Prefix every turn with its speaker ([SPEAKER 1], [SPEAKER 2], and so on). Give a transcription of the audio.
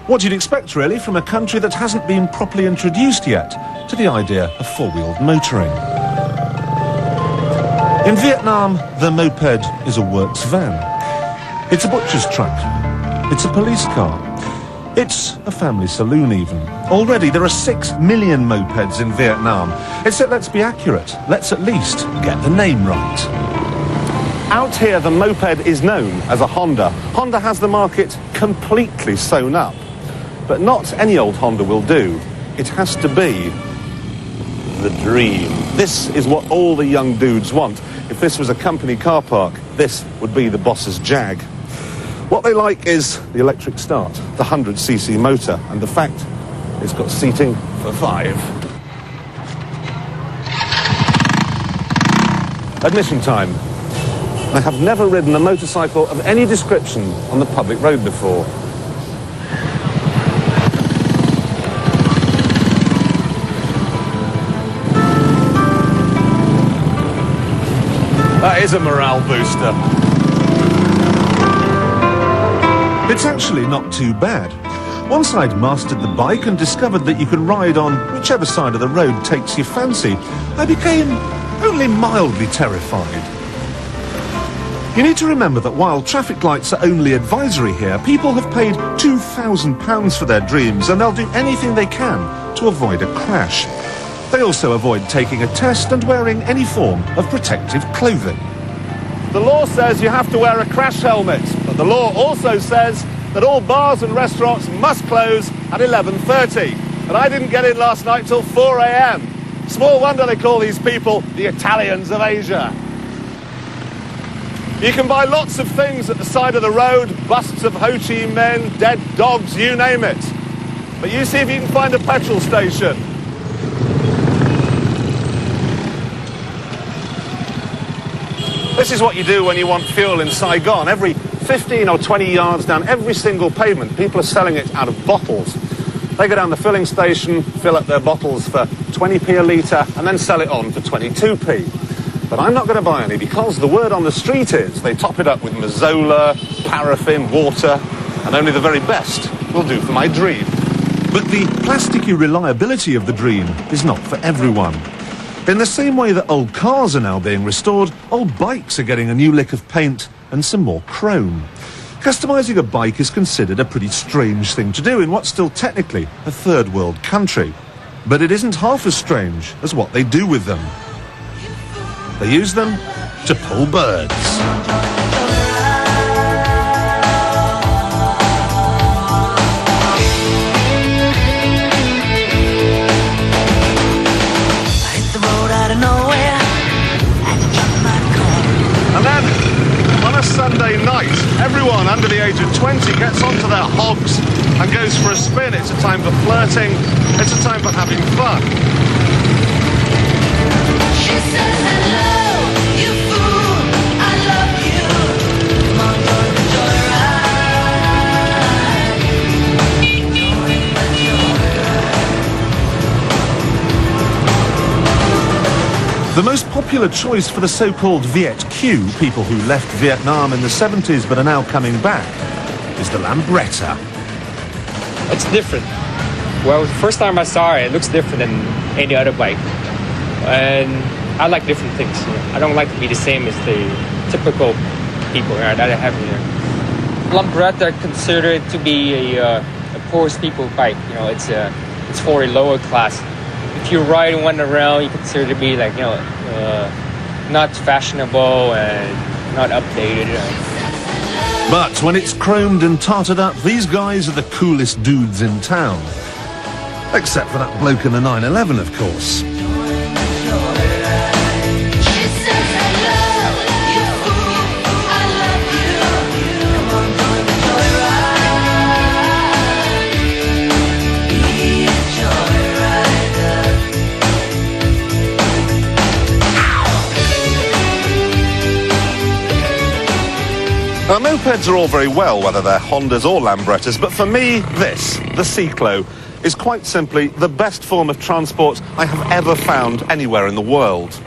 [SPEAKER 1] What you'd expect, really, from a country that hasn't been properly introduced yet to the idea of four-wheeled motoring. In Vietnam, the moped is a works van. It's a butcher's truck. It's a police car. It's a family saloon, even. Already, there are 6 million mopeds in Vietnam. Except, let's be accurate. Let's at least get the name right. Out here, the moped is known as a Honda. Honda has the market completely sewn up. But not any old Honda will do. It has to be the dream. This is what all the young dudes want. If this was a company car park, this would be the boss's Jag. What they like is the electric start, the 100cc motor, and the fact it's got seating for 5. Admission time. I have never ridden a motorcycle of any description on the public road before. That is a morale booster. It's actually not too bad. Once I'd mastered the bike and discovered that you can ride on whichever side of the road takes your fancy, I became only mildly terrified. You need to remember that while traffic lights are only advisory here, people have paid £2,000 for their dreams, and they'll do anything they can to avoid a crash. They also avoid taking a test and wearing any form of protective clothing. The law says you have to wear a crash helmet, but the law also says that all bars and restaurants must close at 11:30. And I didn't get in last night till 4 a.m. Small wonder they call these people the Italians of Asia. You can buy lots of things at the side of the road, busts of Ho Chi Minh, dead dogs, you name it. But you see if you can find a petrol station. This is what you do when you want fuel in Saigon. Every 15 or 20 yards down every single pavement, people are selling it out of bottles. They go down the filling station, fill up their bottles for 20p a litre, and then sell it on for 22p. But I'm not going to buy any, because the word on the street is they top it up with mazola, paraffin, water, and only the very best will do for my dream. But the plasticky reliability of the dream is not for everyone. In the same way that old cars are now being restored, old bikes are getting a new lick of paint and some more chrome. Customising a bike is considered a pretty strange thing to do in what's still technically a third world country. But it isn't half as strange as what they do with them. They use them to pull birds. Sunday night, everyone under the age of 20 gets onto their hogs and goes for a spin. It's a time for flirting, it's a time for having fun. She says hello, you fool, I love you. Come on, joyride. The most popular choice for the so-called Viet Q, people who left Vietnam in the 70s but are now coming back, is the Lambretta.
[SPEAKER 2] It's different. Well, the first time I saw it, it looks different than any other bike. And I like different things. I don't like to be the same as the typical people that I have here. Lambretta considered to be a poor people bike. You know, it's for a lower class. If you ride one around, you consider to be like, you know, not fashionable and not updated.
[SPEAKER 1] But when it's chromed and tarted up, these guys are the coolest dudes in town. Except for that bloke in the 911, of course. Now, mopeds are all very well, whether they're Hondas or Lambrettas, but for me, this, the Cyclo, is quite simply the best form of transport I have ever found anywhere in the world.